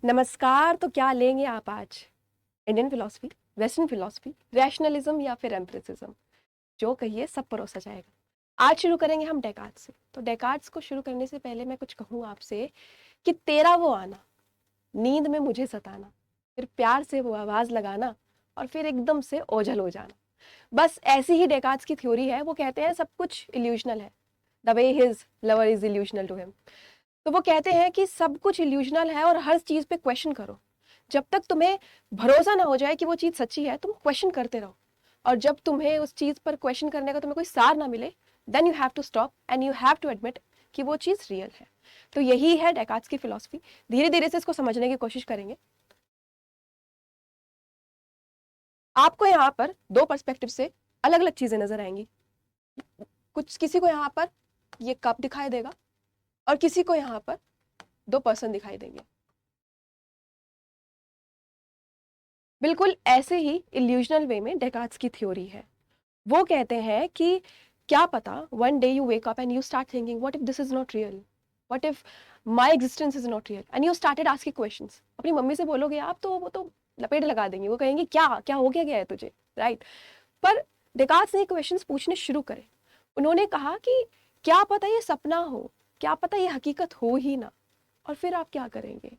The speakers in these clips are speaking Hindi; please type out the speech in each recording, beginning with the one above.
नमस्कार। तो क्या लेंगे आप आज? Indian philosophy, western philosophy, rationalism या फिर एम्पिरिसिज्म? जो कहिए सब परोसा जाएगा। आज शुरू करेंगे हम डेकार्ट्स से। तो डेकार्ट्स को शुरू करने से पहले मैं कुछ कहूँ आपसे कि तेरा वो आना, नींद में मुझे सताना, फिर प्यार से वो आवाज लगाना और फिर एकदम से ओझल हो जाना, बस ऐसी ही डेकार्ट्स की थ्योरी है। वो कहते हैं सब कुछ इल्यूशनल है, the way his lover is illusional to him. तो वो कहते हैं कि सब कुछ इल्यूजनल है और हर चीज पे क्वेश्चन करो। जब तक तुम्हें भरोसा ना हो जाए कि वो चीज सच्ची है, तुम क्वेश्चन करते रहो। और जब तुम्हें उस चीज पर क्वेश्चन करने का तुम्हें कोई सार ना मिले, then you have to stop and you have to admit कि वो चीज रियल है। तो यही है डेकार्ट्स की फिलॉसफी। धीरे धीरे से इसको समझने की कोशिश करेंगे। आपको यहाँ पर दो पर्सपेक्टिव से अलग अलग चीजें नजर आएंगी। कुछ किसी को यहाँ पर ये कप दिखाई देगा और किसी को यहाँ पर दो पर्सन दिखाई देंगे। बिल्कुल ऐसे ही इल्यूजनल वे में डेकार्ट्स की थ्योरी है। वो कहते हैं कि क्या पता one day you wake up and you start thinking what if this is not real, what if my existence is not real, and you started asking questions. अपनी मम्मी से बोलोगे आप तो वो तो लपेट लगा देंगी। वो कहेंगे क्या क्या हो गया है तुझे, राइट? पर डेकार्ट्स ने क्वेश्चंस पूछने शुरू करे। उन्होंने कहा कि क्या पता ये सपना हो, क्या पता ये हकीकत हो ही ना, और फिर आप क्या करेंगे?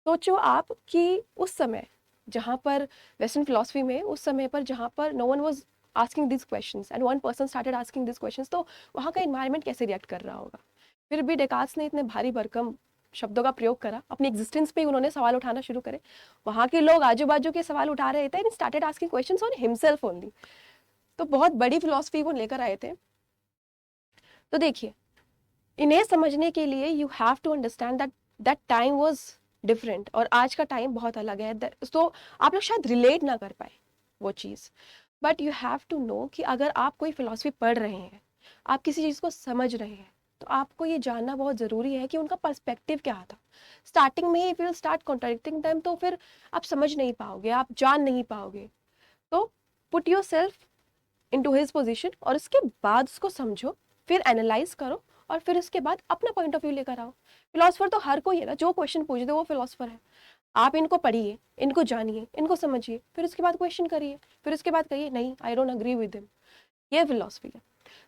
सोचो आप कि उस समय जहाँ पर वेस्टर्न फिलोसफी में उस समय पर जहाँ पर no one was asking this questions and one person started asking this questions, तो वहाँ का एनवायरनमेंट कैसे रिएक्ट कर रहा होगा? फिर भी डेकार्ट्स ने इतने भारी भरकम शब्दों का प्रयोग करा, अपनी एग्जिस्टेंस पे उन्होंने सवाल उठाना शुरू करे। वहाँ के लोग आजू बाजू के सवाल उठा रहे थे and started asking questions on himself only. तो बहुत बड़ी फिलोसफी वो लेकर आए थे। तो देखिए, इन्हें समझने के लिए you have to understand that that time was different और आज का टाइम बहुत अलग है। तो आप लोग शायद रिलेट ना कर पाए वो चीज़, but you have to know कि अगर आप कोई फिलॉसफी पढ़ रहे हैं, आप किसी चीज़ को समझ रहे हैं, तो आपको ये जानना बहुत ज़रूरी है कि उनका पर्सपेक्टिव क्या था। स्टार्टिंग में ही if you start contradicting them, तो फिर आप समझ नहीं पाओगे, आप जान नहीं पाओगे। तो put yourself into his position और उसके बाद उसको समझो, फिर एनालाइज करो और फिर उसके बाद अपना पॉइंट ऑफ व्यू लेकर आओ। फिलोसफर तो हर कोई है ना, जो क्वेश्चन पूछ दे वो फिलोसफर है। आप इनको पढ़िए, इनको जानिए, इनको समझिए, फिर उसके बाद क्वेश्चन करिए, फिर उसके बाद कहिए नहीं I don't agree with him. ये फिलोसफी है।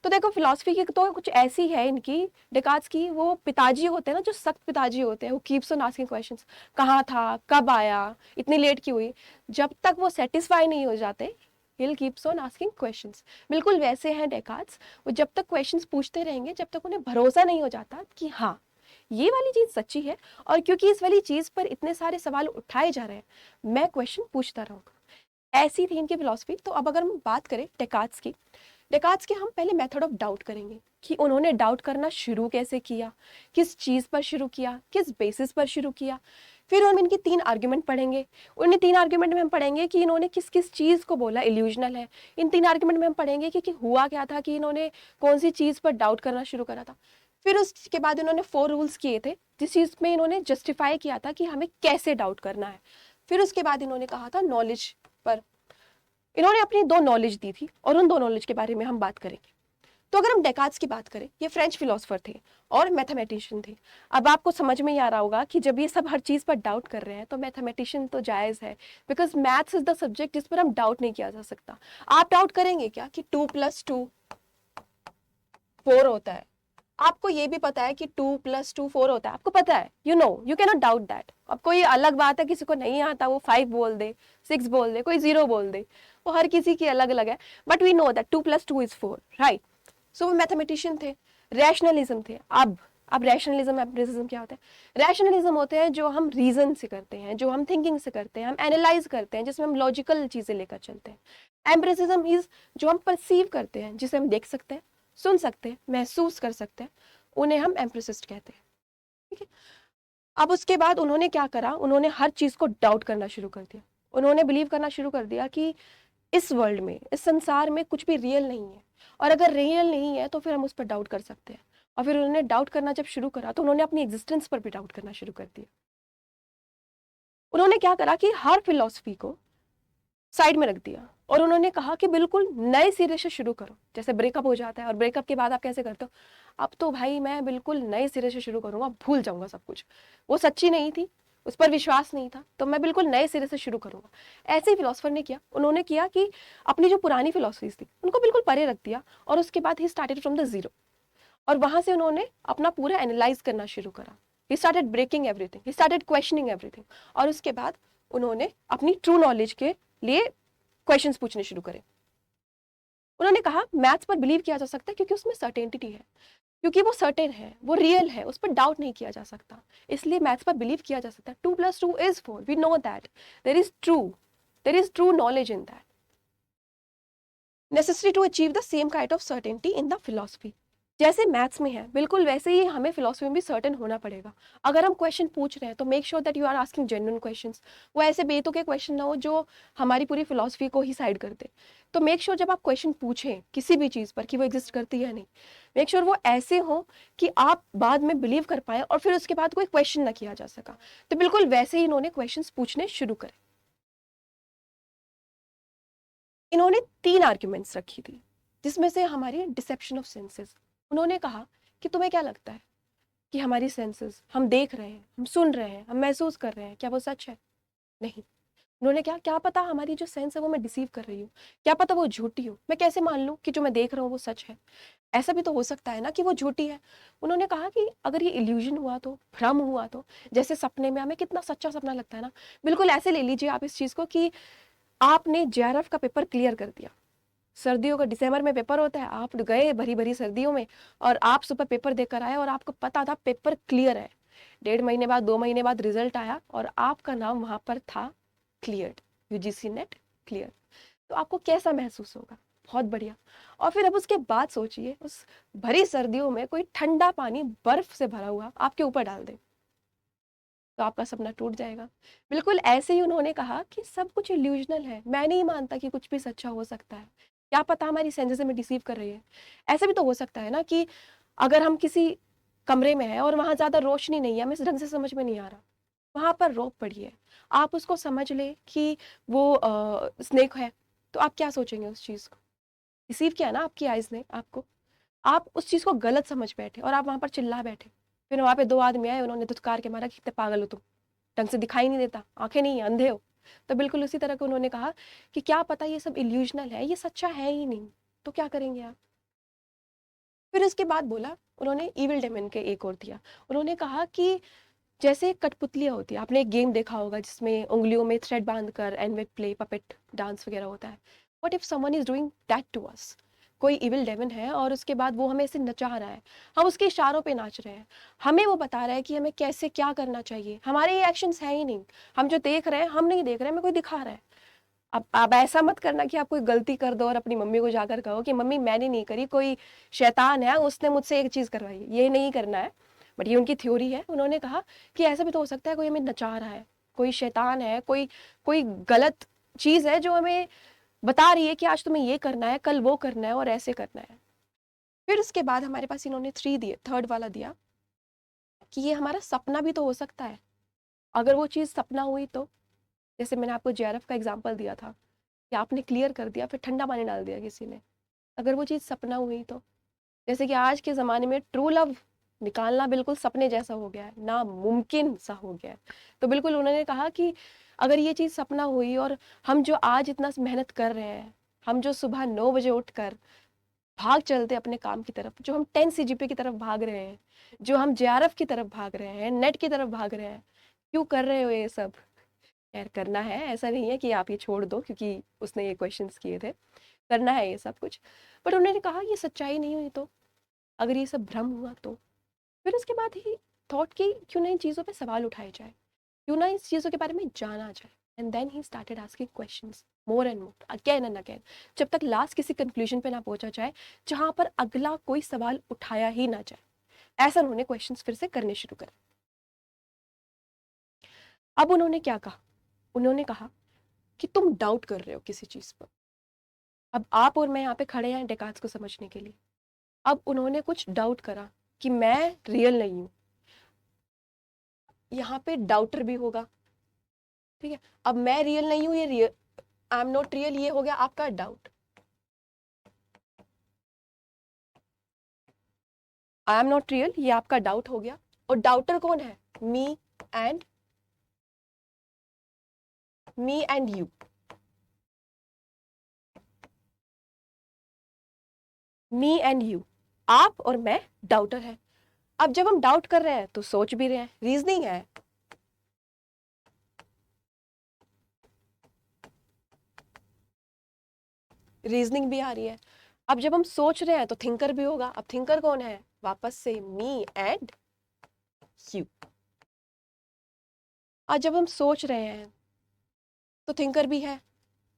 तो देखो, फिलोसफी की तो कुछ ऐसी है इनकी, डेकार्ट्स की, वो पिताजी होते हैं ना, जो सख्त पिताजी होते हैं, वो कीप्स ऑन आस्किंग क्वेश्चंस। कहाँ था, कब आया, इतनी लेट क्यों हुई? जब तक वो सेटिस्फाई नहीं हो जाते, he'll keeps on asking questions। बिल्कुल वैसे हैं डेकार्ट्स। वो जब तक क्वेश्चंस पूछते रहेंगे, जब तक उन्हें भरोसा नहीं हो जाता कि हाँ ये वाली चीज सच्ची है, और क्योंकि इस वाली चीज पर इतने सारे सवाल उठाए जा रहे हैं, मैं क्वेश्चन पूछता रहूंगा। ऐसी थी इनकी फिलॉसफी। तो अब अगर हम बात करें डेकार्ट्स की, डेकार्ट्स के हम पहले मेथड ऑफ डाउट करेंगे कि उन्होंने डाउट करना शुरू कैसे किया, किस चीज़ पर शुरू किया, किस बेसिस पर शुरू किया। फिर हम इनकी 3 आर्ग्यूमेंट पढ़ेंगे। उन 3 आर्ग्यूमेंट में हम पढ़ेंगे कि इन्होंने किस किस चीज़ को बोला इल्यूजनल है। इन 3 आर्ग्यूमेंट में हम पढ़ेंगे कि हुआ क्या था, कि इन्होंने कौन सी चीज़ पर डाउट करना शुरू करा था। फिर उसके बाद इन्होंने 4 रूल्स किए थे, जिस चीज़ में इन्होंने जस्टिफाई किया था कि हमें कैसे डाउट करना है। फिर उसके बाद इन्होंने कहा था नॉलेज पर। इन्होंने अपनी 2 नॉलेज दी थी और उन 2 नॉलेज के बारे में हम बात करेंगे। तो अगर हम डेकार्ट्स की बात करें, ये फ्रेंच फिलोसफर थे और मैथमेटिशियन थे। अब आपको समझ में ही आ रहा होगा कि जब ये सब हर चीज़ पर डाउट कर रहे हैं, तो मैथमेटिशियन तो जायज़ है, because maths is the subject जिस पर हम डाउट नहीं किया जा सकता। आप डाउट करेंगे क्या कि 2 + 2 4 होता है? आपको ये भी पता है कि 2 + 2 4 होता है, आपको पता है, you know, you can not doubt that. अब कोई अलग बात है, किसी को नहीं आता वो 5 बोल दे, 6 बोल दे, कोई 0 बोल दे, वो हर किसी की अलग अलग है। But we know that 2 + 2 = 4, right? So वो मैथमेटिशियन थे, रैशनलिज्म थे। अब रैशनलिज्म एम्पिरिसिज्म क्या होता है? रैशनलिज्म होते हैं जो हम रीजन से करते हैं, जो हम थिंकिंग से करते हैं, हम एनालाइज करते हैं, जिसमें हम लॉजिकल चीजें लेकर चलते हैं। एम्पिरिसिज्म इज जो हम परसीव करते हैं, जिसे हम देख सकते हैं, सुन सकते हैं, महसूस कर सकते हैं, उन्हें हम एम्पिरिसिस्ट कहते हैं। ठीक है। अब उसके बाद उन्होंने क्या करा, उन्होंने हर चीज को डाउट करना शुरू कर दिया। उन्होंने बिलीव करना शुरू कर दिया कि इस वर्ल्ड में, इस संसार में कुछ भी रियल नहीं है, और अगर रियल नहीं है तो फिर हम उस पर डाउट कर सकते हैं। और फिर उन्होंने डाउट करना जब शुरू करा, तो उन्होंने अपनी एग्जिस्टेंस पर भी डाउट करना शुरू कर दिया। उन्होंने क्या करा कि हर फिलॉसफी को साइड में रख दिया और उन्होंने कहा कि बिल्कुल नए सिरे से शुरू करो। जैसे ब्रेकअप हो जाता है और ब्रेकअप के बाद आप कैसे करते हो, अब तो भाई मैं बिल्कुल नए सिरे से शुरू करूंगा, भूल जाऊंगा सब कुछ, वो सच्ची नहीं थी, उस पर विश्वास नहीं था, तो मैं बिल्कुल नए सिरे से शुरू करूंगा। ऐसे ही फिलोसफर ने किया, उन्होंने किया कि अपनी जो पुरानी फिलोसफीज थी उनको बिल्कुल परे रख दिया, और उसके बाद he started from the zero, और वहां से उन्होंने अपना पूरा एनालाइज करना शुरू करा। He started breaking everything, he started questioning everything, और उसके बाद उन्होंने अपनी ट्रू नॉलेज के लिए क्वेश्चंस पूछने शुरू करे। उन्होंने कहा मैथ्स पर बिलीव किया जा सकता है क्योंकि उसमें सर्टेनिटी है, क्योंकि वो सर्टेन है, वो रियल है, उस पर डाउट नहीं किया जा सकता, इसलिए मैथ्स पर बिलीव किया जा सकता है। 2+2 is 4, we know that, there is true knowledge in that, necessary to achieve the same kind of certainty in the philosophy. जैसे मैथ्स में है बिल्कुल वैसे ही हमें फिलोसफी में भी सर्टेन होना पड़ेगा। अगर हम क्वेश्चन पूछ रहे हैं तो make sure that you are asking genuine questions, वो ऐसे बेतुके क्वेश्चन ना हो जो हमारी पूरी फिलोसफी को ही साइड कर दे। तो मेक श्योर जब आप क्वेश्चन पूछें किसी भी चीज़ पर कि वो एग्जिस्ट करती है या नहीं, मेक श्योर वो ऐसे हो कि आप बाद में बिलीव कर पाए और फिर उसके बाद कोई क्वेश्चन ना किया जा सका। तो बिल्कुल वैसे ही इन्होंने क्वेश्चन पूछने शुरू करे। इन्होंने 3 आर्ग्यूमेंट्स रखी थी, जिसमें से हमारी डिसेप्शन ऑफ सेंसेस। उन्होंने कहा कि तुम्हें क्या लगता है कि हमारी सेंसेस, हम देख रहे हैं, हम सुन रहे हैं, हम महसूस कर रहे हैं, क्या वो सच है? नहीं। उन्होंने क्या पता हमारी जो सेंस है वो मैं डिसीव कर रही हूँ, क्या पता वो झूठी हो, मैं कैसे मान लूँ कि जो मैं देख रहा हूँ वो सच है? ऐसा भी तो हो सकता है ना कि वो झूठी है। उन्होंने कहा कि अगर ये इल्यूजन हुआ तो, भ्रम हुआ तो, जैसे सपने में हमें कितना सच्चा सपना लगता है ना, बिल्कुल ऐसे ले लीजिए आप इस चीज़ को कि आपने जेआरएफ का पेपर क्लियर कर दिया। सर्दियों का दिसंबर में पेपर होता है, आप गए भरी भरी सर्दियों में और आप सुबह पेपर देकर आए और आपको पता था पेपर क्लियर है। 1.5 महीने बाद, 2 महीने बाद रिजल्ट आया और आपका नाम वहां पर था क्लियर्ड, यूजीसी नेट क्लियर। तो आपको कैसा महसूस होगा? बहुत बढ़िया। और फिर अब उसके बाद सोचिए, उस भरी सर्दियों में कोई ठंडा पानी बर्फ से भरा हुआ आपके ऊपर डाल दे, तो आपका सपना टूट जाएगा। बिल्कुल ऐसे ही उन्होंने कहा कि सब कुछ इल्यूजनल है, मैं नहीं मानता कि कुछ भी सच्चा हो सकता है, क्या पता हमारी सेंसेस हमें डिसीव कर रही है। ऐसा भी तो हो सकता है ना कि अगर हम किसी कमरे में हैं और वहां ज्यादा रोशनी नहीं है, हमें ढंग से समझ में नहीं आ रहा, वहां पर रोक पड़ी है, आप उसको समझ ले कि वो स्नेक है, तो आप क्या सोचेंगे? उस चीज को रिसीव किया ना आपकी आइज ने आपको, आप उस चीज को गलत समझ बैठे और आप वहां पर चिल्ला बैठे। फिर वहां पे 2 आदमी आए, उन्होंने धुतकार के मारा कि कितने पागल हो तुम, ढंग से दिखाई नहीं देता, आंखें नहीं है, अंधे हो। तो बिल्कुल उसी तरह के उन्होंने कहा कि क्या पता ये सब इल्यूजनल है, ये सच्चा है ही नहीं, तो क्या करेंगे आप? फिर इसके बाद बोला उन्होंने इविल डेमन के एक और दिया। उन्होंने कहा कि जैसे कठपुतलियां होती है, आपने एक गेम देखा होगा जिसमें उंगलियों में थ्रेड बांधकर and with play puppet dance वगैरह होता है। What if someone is doing that to us? कोई इविल डेमन है और उसके बाद वो हमें ऐसे नचा रहा है, हम उसके इशारों पे नाच रहे हैं, हमें वो बता रहा है कि हमें कैसे क्या करना चाहिए, हमारे ये एक्शंस है ही नहीं, हम जो देख रहे हैं हम नहीं देख रहे हैं, हमें कोई दिखा रहा है। अब ऐसा मत करना कि आप कोई गलती कर दो और अपनी मम्मी को जाकर कहो कि मम्मी मैंने नहीं करी, कोई शैतान है उसने मुझसे एक चीज करवाई, ये नहीं करना है। बट ये उनकी थ्योरी है। उन्होंने कहा कि ऐसा भी तो हो सकता है कोई हमें नचा रहा है, कोई शैतान है, कोई कोई गलत चीज है जो हमें बता रही है कि आज तुम्हें ये करना है, कल वो करना है और ऐसे करना है। फिर उसके बाद हमारे पास इन्होंने 3 दिए, थर्ड वाला दिया कि ये हमारा सपना भी तो हो सकता है। अगर वो चीज सपना हुई तो, जैसे मैंने आपको जेआरएफ का एग्जाम्पल दिया था कि आपने क्लियर कर दिया फिर ठंडा पानी डाल दिया किसी ने, अगर वो चीज़ सपना हुई तो, जैसे कि आज के ज़माने में ट्रू लव निकालना बिल्कुल सपने जैसा हो गया है, नामुमकिन सा हो गया है। तो बिल्कुल उन्होंने कहा कि अगर ये चीज़ सपना हुई और हम जो आज इतना मेहनत कर रहे हैं, हम जो सुबह 9 बजे उठकर भाग चलते अपने काम की तरफ, जो हम 10 सीजीपी की तरफ भाग रहे हैं, जो हम जेआरएफ की तरफ भाग रहे हैं, नेट की तरफ भाग रहे हैं, क्यों कर रहे हो ये सब? खैर करना है, ऐसा नहीं है कि आप ये छोड़ दो क्योंकि उसने ये क्वेश्चंस किए थे, करना है ये सब कुछ। बट उन्होंने कहा ये सच्चाई नहीं हुई तो, अगर ये सब भ्रम हुआ तो। फिर उसके बाद ही थॉट की क्यों ना इन चीज़ों पे सवाल उठाए जाए, क्यों ना इस चीज़ों के बारे में जाना जाए। And then he started asking questions more and more, again and again, जब तक लास्ट किसी कंक्लूजन पे ना पहुंचा जाए जहां पर अगला कोई सवाल उठाया ही ना जाए। ऐसा उन्होंने क्वेश्चंस फिर से करने शुरू करे। अब उन्होंने क्या कहा? उन्होंने कहा कि तुम डाउट कर रहे हो किसी चीज पर। अब आप और मैं यहाँ पे खड़े हैं डेकार्ड्स को समझने के लिए। अब उन्होंने कुछ डाउट करा कि मैं रियल नहीं हूं, यहाँ पे डाउटर भी होगा, ठीक है? अब मैं रियल नहीं हूं, ये real, I am not real, ये हो गया आपका doubt. I am not real, ये आपका डाउट हो गया। और डाउटर कौन है? Me and me and you, me and you, आप और मैं डाउटर है। अब जब हम डाउट कर रहे हैं तो सोच भी रहे हैं, रीजनिंग है। रीजनिंग भी आ रही है। अब जब हम सोच रहे हैं तो थिंकर भी होगा। अब थिंकर कौन है? वापस से मी एंड यू। आज जब हम सोच रहे हैं तो थिंकर भी है।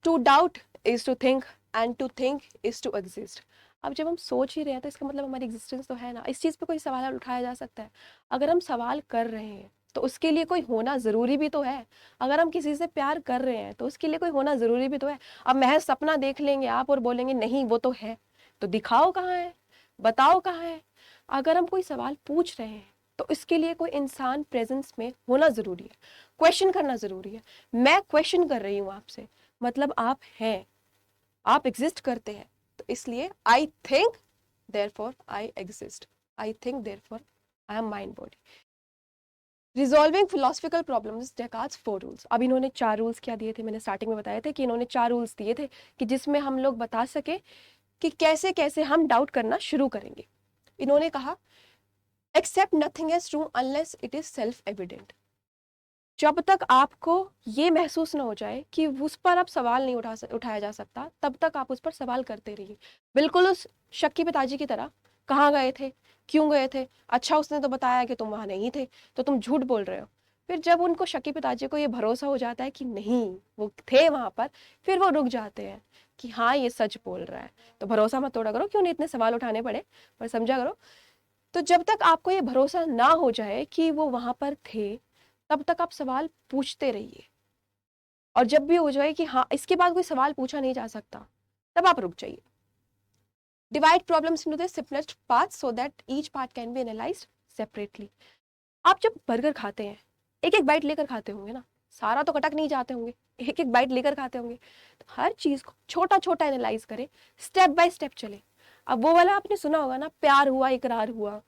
To doubt is to think and to think is to exist. अब जब हम सोच ही रहे हैं तो इसका मतलब हमारी एग्जिस्टेंस तो है ना। इस चीज़ पे कोई सवाल उठाया जा सकता है। अगर हम सवाल कर रहे हैं तो उसके लिए कोई होना ज़रूरी भी तो है। अगर हम किसी से प्यार कर रहे हैं तो उसके लिए कोई होना ज़रूरी भी तो है। अब महज सपना देख लेंगे आप और बोलेंगे नहीं वो तो है, तो दिखाओ कहाँ है, बताओ कहाँ है। अगर हम कोई सवाल पूछ रहे हैं तो इसके लिए कोई इंसान प्रेजेंस में होना ज़रूरी है, क्वेश्चन करना ज़रूरी है। मैं क्वेश्चन कर रही हूँ आपसे, मतलब आप हैं, आप एग्जिस्ट करते हैं। तो इसलिए I think therefore I exist, I think therefore I am mind body. Resolving philosophical problems, Descartes 4 rules. अब इन्होंने 4 रूल्स क्या दिए थे? मैंने स्टार्टिंग में बताया था कि इन्होंने 4 रूल्स दिए थे कि जिसमें हम लोग बता सके कि कैसे कैसे हम डाउट करना शुरू करेंगे। इन्होंने कहा accept nothing as true unless it is self evident. जब तक आपको ये महसूस ना हो जाए कि उस पर अब सवाल नहीं उठाया जा सकता, तब तक आप उस पर सवाल करते रहिए। बिल्कुल उस शक्की पिताजी की तरह, कहाँ गए थे, क्यों गए थे, अच्छा उसने तो बताया कि तुम वहां नहीं थे तो तुम झूठ बोल रहे हो। फिर जब उनको शक्की पिताजी को ये भरोसा हो जाता है कि नहीं वो थे वहां पर, फिर वो रुक जाते हैं कि हाँ ये सच बोल रहा है। तो भरोसा मत तोड़ा करो, क्यों नहीं इतने सवाल उठाने पड़े, पर समझा करो। तो जब तक आपको ये भरोसा ना हो जाए कि वो वहां पर थे, तब तक आप सवाल पूछते रहिए। और जब भी हो जाए कि हाँ इसके बाद कोई सवाल पूछा नहीं जा सकता, तब आप रुक जाइए। Divide problems into the simplest part so that each part can be analysed separately. आप जब बर्गर खाते हैं एक एक बाइट लेकर खाते होंगे ना, सारा तो कटक नहीं जाते होंगे, एक एक बाइट लेकर खाते होंगे। तो हर चीज को छोटा छोटा एनालाइज करें, स्टेप बाय स्टेप चले। अब वो वाला आपने सुना होगा ना, प्यार हुआ इकरार हुआ,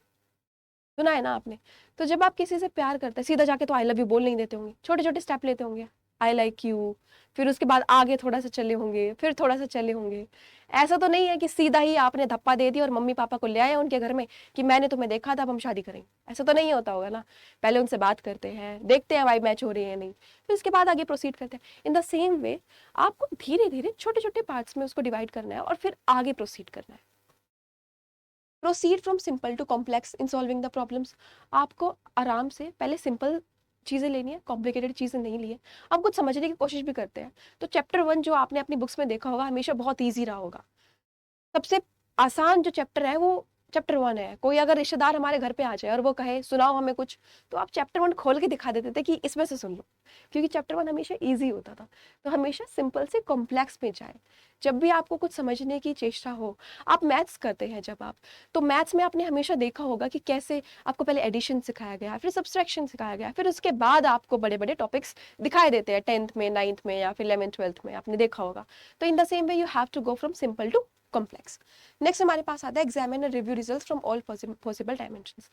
सुना है ना आपने? तो जब आप किसी से प्यार करते हैं सीधा जाके तो आई लव यू बोल नहीं देते होंगे, छोटे छोटे स्टेप लेते होंगे, आई लाइक यू, फिर उसके बाद आगे थोड़ा सा चले होंगे, फिर थोड़ा सा चले होंगे। ऐसा तो नहीं है कि सीधा ही आपने धप्पा दे दिया और मम्मी पापा को ले आए उनके घर में कि मैंने तुम्हें देखा था अब हम शादी करेंगे। ऐसा तो नहीं होता होगा ना। पहले उनसे बात करते हैं, देखते हैं वाइब मैच हो रही है नहीं, फिर उसके बाद आगे प्रोसीड करते हैं। इन द सेम वे आपको धीरे धीरे छोटे छोटे पार्ट्स में उसको डिवाइड करना है और फिर आगे प्रोसीड करना है। Proceed from simple to complex in solving the problems. आपको आराम से पहले सिंपल चीज़ें लेनी है, कॉम्प्लिकेटेड चीज़ें नहीं ली है। आप कुछ समझने की कोशिश भी करते हैं तो चैप्टर 1 जो आपने अपनी बुक्स में देखा होगा हमेशा बहुत ईजी रहा होगा। सबसे आसान जो चैप्टर है वो चैप्टर 1 है। कोई अगर रिश्तेदार हमारे घर पे आ जाए और वो कहे सुनाओ हमें कुछ, तो आप चैप्टर 1 खोल के दिखा देते थे कि इसमें से सुन लो, क्योंकि चैप्टर 1 हमेशा ईजी होता था। तो हमेशा सिंपल से कॉम्प्लेक्स में जाए। जब भी आपको कुछ समझने की चेष्टा हो, आप मैथ्स करते हैं जब आप, तो मैथ्स में आपने हमेशा देखा होगा कि कैसे आपको पहले एडिशन सिखाया गया, फिर सब्सट्रैक्शन सिखाया गया, फिर उसके बाद आपको बड़े बड़े टॉपिक्स दिखाई देते हैं 10th में, 9th में या फिर 11th 12th में, आपने देखा होगा। तो in the same way you have to go from simple to complex. Next हमारे पास आता है examine and review results from all possible dimensions.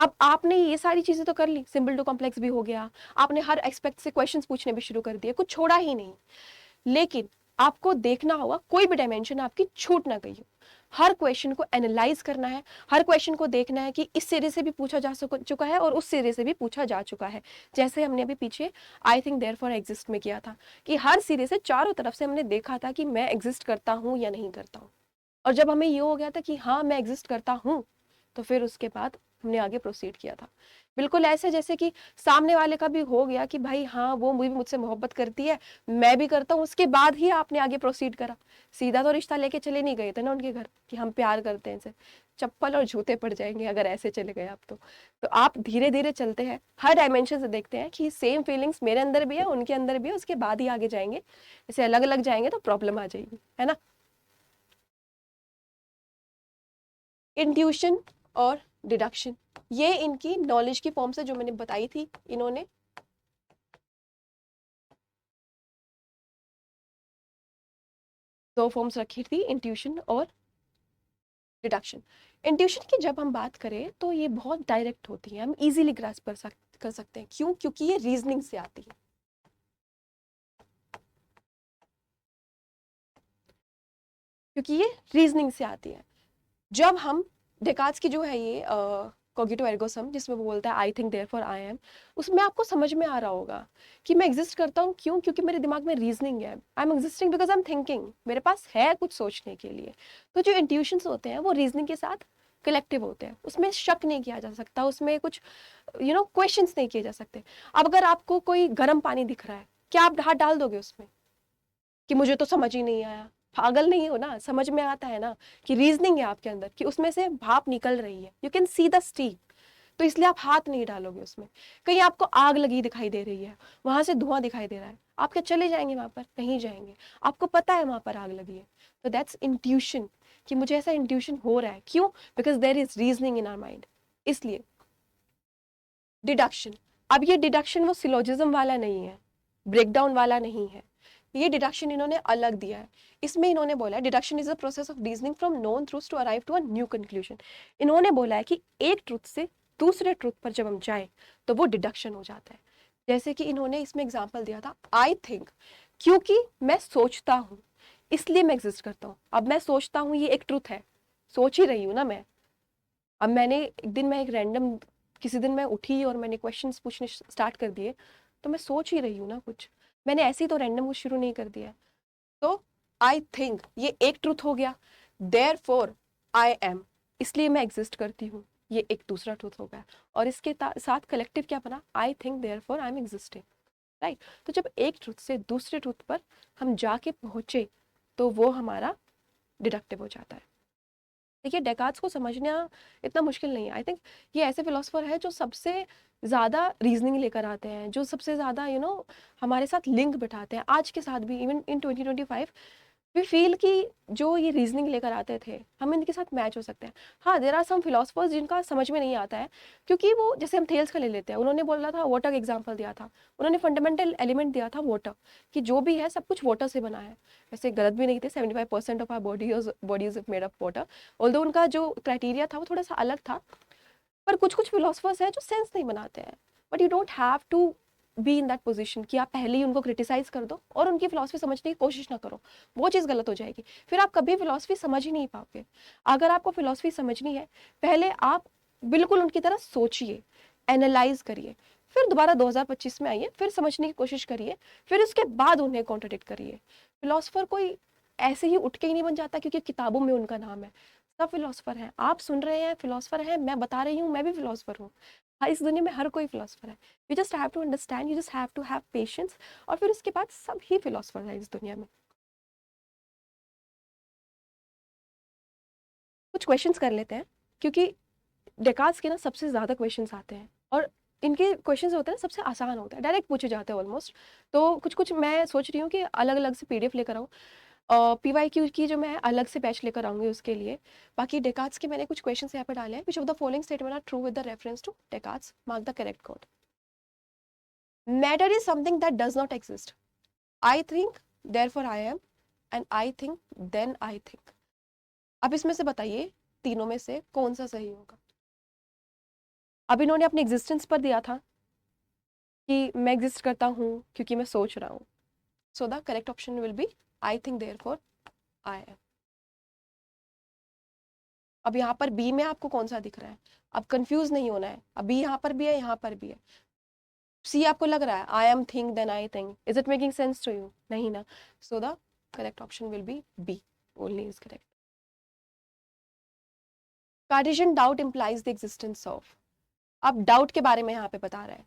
अब आपने ये सारी चीजें तो कर ली, सिंपल टू कॉम्प्लेक्स भी हो गया, आपने हर एस्पेक्ट से क्वेश्चंस पूछने भी शुरू कर दिए, कुछ छोड़ा ही नहीं। लेकिन आपको देखना होगा कोई भी डायमेंशन आपकी छूट ना गई हो। हर क्वेश्चन को एनालाइज करना है, हर क्वेश्चन को देखना है कि इस सिरे से भी पूछा जा चुका है और उस सिरे से भी पूछा जा चुका है। जैसे हमने अभी पीछे आई थिंक देयरफॉर एग्जिस्ट में किया था कि हर सिरे से चारों तरफ से हमने देखा था कि मैं एग्जिस्ट करता हूँ या नहीं करता हूँ। और जब हमें ये हो गया था कि हाँ मैं एग्जिस्ट करता हूँ, तो फिर उसके बाद हमने आगे प्रोसीड किया था। बिल्कुल ऐसे जैसे कि सामने वाले का भी हो गया कि भाई हाँ वो भी मुझसे मोहब्बत करती है, मैं भी करता हूँ, उसके बाद ही आपने आगे प्रोसीड करा। सीधा तो रिश्ता लेके चले नहीं गए थे ना उनके घर कि हम प्यार करते हैं इनसे, चप्पल और जूते पड़ जाएंगे अगर ऐसे चले गए आप तो आप धीरे धीरे चलते हैं, हर डायमेंशन से देखते हैं कि सेम फीलिंग्स मेरे अंदर भी है उनके अंदर भी है, उसके बाद ही आगे जाएंगे। ऐसे अलग अलग जाएंगे तो प्रॉब्लम आ जाएगी, है ना। इंट्यूशन और डिडक्शन, ये इनकी नॉलेज की फॉर्म्स है जो मैंने बताई थी। इन्होंने दो फॉर्म्स रखी थी, इंट्यूशन और डिडक्शन। इंट्यूशन की जब हम बात करें तो ये बहुत डायरेक्ट होती है, हम इजीली ग्रास्प कर सकते हैं। क्यों? क्योंकि ये रीजनिंग से आती है। क्योंकि ये रीजनिंग से आती है। जब हम डेकार्ड्स की जो है ये कॉग्निटिव एर्गो सम, जिसमें वो बोलता है आई थिंक देयरफॉर आई एम, उसमें आपको समझ में आ रहा होगा कि मैं एग्जिस्ट करता हूँ क्यों, क्योंकि मेरे दिमाग में रीजनिंग है। I am existing because I am thinking, मेरे पास है कुछ सोचने के लिए। तो जो इंट्यूशंस होते हैं वो रीजनिंग के साथ कलेक्टिव होते हैं, उसमें शक नहीं किया जा सकता, उसमें कुछ क्वेश्चंस नहीं किए जा सकते। अब अगर आपको कोई गर्म पानी दिख रहा है, क्या आप हाथ डाल दोगे उसमें कि मुझे तो समझ ही नहीं आया? पागल नहीं हो ना, समझ में आता है ना कि रीजनिंग है आपके अंदर, कि उसमें से भाप निकल रही है, you can see the steam. तो इसलिए आप हाथ नहीं डालोगे उसमें। कहीं आपको आग लगी दिखाई दे रही है, वहां से धुआं दिखाई दे रहा है, आप क्या चले जाएंगे वहां पर? नहीं जाएंगे। आपको पता है वहां पर आग लगी है, तो दैट्स इंट्यूशन, कि मुझे ऐसा इंट्यूशन हो रहा है। क्यों? Because there is reasoning in our mind. इसलिए डिडक्शन, अब ये डिडक्शन वो सिलोजिज्म वाला नहीं है, ब्रेकडाउन वाला नहीं है, ये डिडक्शन इन्होंने अलग दिया है। इसमें इन्होंने बोला है deduction is a process of reasoning from known truths to arrive to a new conclusion. इन्होंने बोला है कि एक ट्रूथ से दूसरे ट्रूथ पर जब हम जाए तो वो डिडक्शन हो जाता है। जैसे कि इन्होंने इसमें एग्जाम्पल दिया था, आई थिंक, क्योंकि मैं सोचता हूँ इसलिए मैं एग्जिस्ट करता हूँ। अब मैं सोचता हूँ, ये एक ट्रूथ है, सोच ही रही हूँ ना मैं। अब मैंने एक दिन, मैं एक रैंडम किसी दिन मैं उठी और मैंने क्वेश्चंस पूछने स्टार्ट कर दिए, तो मैं सोच ही रही हूँ ना कुछ, मैंने ऐसे ही तो रैंडम कुछ शुरू नहीं कर दिया। तो आई थिंक ये एक ट्रूथ हो गया, देयर फोर आई एम, इसलिए मैं एग्जिस्ट करती हूँ, ये एक दूसरा ट्रूथ हो गया। और इसके साथ कलेक्टिव क्या बना? I think therefore I am existing, right. तो जब एक ट्रूथ से दूसरे ट्रूथ पर हम जाके पहुंचे तो वो हमारा डिडक्टिव हो जाता है। देखिए, डेकार्ड्स को समझना इतना मुश्किल नहीं है। आई थिंक ये ऐसे फिलोसफर है जो सबसे ज़्यादा रीजनिंग लेकर आते हैं, जो सबसे ज़्यादा हमारे साथ लिंक बिठाते हैं आज के साथ भी। इवन इन 2025 वी फील कि जो ये रीजनिंग लेकर आते थे हम इनके साथ मैच हो सकते हैं। हाँ, देर आर सम फिलोसफर्स जिनका समझ में नहीं आता है, क्योंकि वो, जैसे हम थेल्स का ले लेते हैं, उन्होंने बोला था, वाटर का एग्जाम्पल दिया था, उन्होंने फंडामेंटल एलिमेंट दिया था वाटर, कि जो भी है सब कुछ वाटर से बना है। वैसे गलत भी नहीं थे, 75% of our body is made of water. Although उनका जो क्राइटेरिया था वो थोड़ा सा अलग था, पर कुछ कुछ फिलोसफर्स हैं जो सेंस नहीं बनाते हैं। But you don't have to be in that position कि आप पहले ही उनको क्रिटिसाइज कर दो और उनकी फिलॉसफी समझने की कोशिश ना करो, वो चीज़ गलत हो जाएगी। फिर आप कभी फिलॉसफी समझ ही नहीं पाओगे। अगर आपको फिलॉसफी समझनी है, पहले आप बिल्कुल उनकी तरह सोचिए, एनालाइज करिए, फिर दोबारा 2025 में आइए, फिर समझने की कोशिश करिए, फिर उसके बाद उन्हें कॉन्ट्रडिक्ट करिए। फिलोसफर कोई ऐसे ही उठ के ही नहीं बन जाता क्योंकि किताबों में उनका नाम है। सब फिलोसफर हैं, आप सुन रहे हैं फिलोसफर हैं, मैं बता रही हूँ मैं भी फिलोसफर हूँ। हाँ, इस दुनिया में हर कोई फिलोसफर है। You just have to understand, you just have to have patience, और फिर उसके बाद सब ही फिलोसफर है इस दुनिया में। कुछ क्वेश्चंस कर लेते हैं, क्योंकि डेकार्ड्स के ना सबसे ज़्यादा क्वेश्चंस आते हैं, और इनके क्वेश्चंस होते हैं सबसे आसान होता है, डायरेक्ट पूछे जाते हैं ऑलमोस्ट। तो कुछ कुछ मैं सोच रही हूँ कि अलग अलग से पीडीएफ लेकर आऊँ, PYQ की जो मैं अलग से बैच लेकर आऊंगी उसके लिए। बाकी डेकार्ड्स के मैंने कुछ क्वेश्चंस यहाँ पे डाले हैं। Which of the following statement are true with the reference to Descartes? Mark the correct code. Matter is something that does not exist. I think therefore I am, and I think then I think. अब इसमें से बताइए तीनों में से कौन सा सही होगा? अब इन्होंने अपनी एग्जिस्टेंस पर दिया था कि मैं एग्जिस्ट करता हूँ क्योंकि मैं सोच रहा हूँ। So the correct option will be I think therefore I am. अब यहाँ पर बी में आपको कौन सा दिख रहा है? अब कंफ्यूज नहीं होना है, अब बी यहाँ पर भी है, यहाँ पर भी है। सी आपको लग रहा है I am think then I think, is it making sense to you? नहीं ना। So the correct option will be B, only is correct. Cartesian doubt implies the existence of. अब डाउट के बारे में यहाँ पे बता रहा है,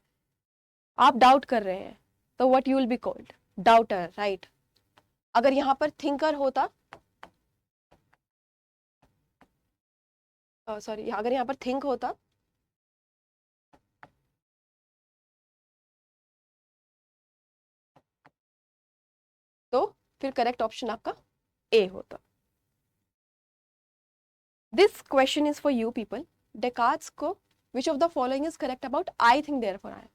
आप डाउट कर रहे हैं, तो what you will be called? Daughter, right. अगर यहाँ पर थिंकर होता, सॉरी, अगर यहाँ पर थिंक होता तो फिर करेक्ट ऑप्शन आपका ए होता। This question is for you people. Descartes को which of the following is correct about I think therefore I am?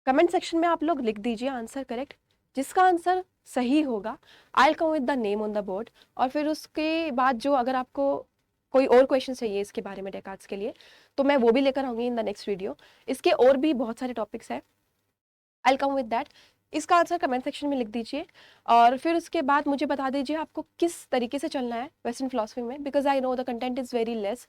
Comment section में आप लोग लिख दीजिए आंसर करेक्ट। जिसका आंसर सही होगा, I will come with the name on the board. और फिर उसके बाद जो, अगर आपको कोई और क्वेश्चन चाहिए इसके बारे में डेकार्ड्स के लिए, तो मैं वो भी लेकर आऊंगी इन द नेक्स्ट वीडियो। इसके और भी बहुत सारे टॉपिक्स हैं, I will come with that. इसका आंसर कमेंट सेक्शन में लिख दीजिए और फिर उसके बाद मुझे बता दीजिए आपको किस तरीके से चलना है वेस्टर्न फिलोसफी में, because I know the content is very less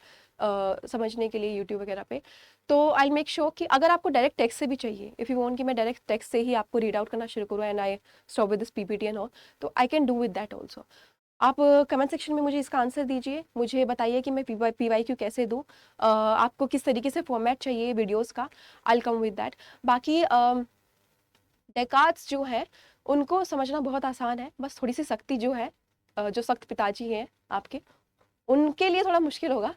समझने के लिए यूट्यूब वगैरह पे। तो आई मेक श्योर कि अगर आपको डायरेक्ट टेक्स्ट से भी चाहिए, इफ़ यू वांट कि मैं डायरेक्ट टेक्स्ट से ही आपको रीड आउट करना शुरू करूँ and I stop with this PPT and all, तो I can do with that also. आप कमेंट सेक्शन में मुझे इसका आंसर दीजिए, मुझे बताइए कि मैं पी वाई क्यू कैसे दूँ, आपको किस तरीके से फॉर्मेट चाहिए वीडियोज़ का, I will come with that. बाकी डेकार्ड्स जो है उनको समझना बहुत आसान है, बस थोड़ी सी सख्ती जो है जो सख्त पिताजी हैं आपके, उनके लिए थोड़ा मुश्किल होगा,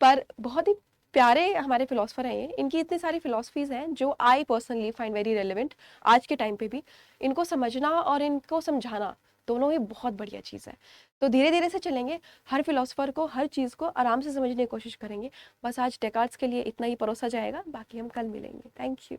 पर बहुत ही प्यारे हमारे फिलोसफर हैं ये। इनकी इतनी सारी फिलोसफीज़ हैं जो I personally find very relevant आज के टाइम पे भी। इनको समझना और इनको समझाना दोनों ही बहुत बढ़िया चीज़ है। तो धीरे धीरे से चलेंगे, हर फिलोसफर को हर चीज़ को आराम से समझने की कोशिश करेंगे। बस आज डेकार्ड्स के लिए इतना ही परोसा जाएगा, बाकी हम कल मिलेंगे। Thank you.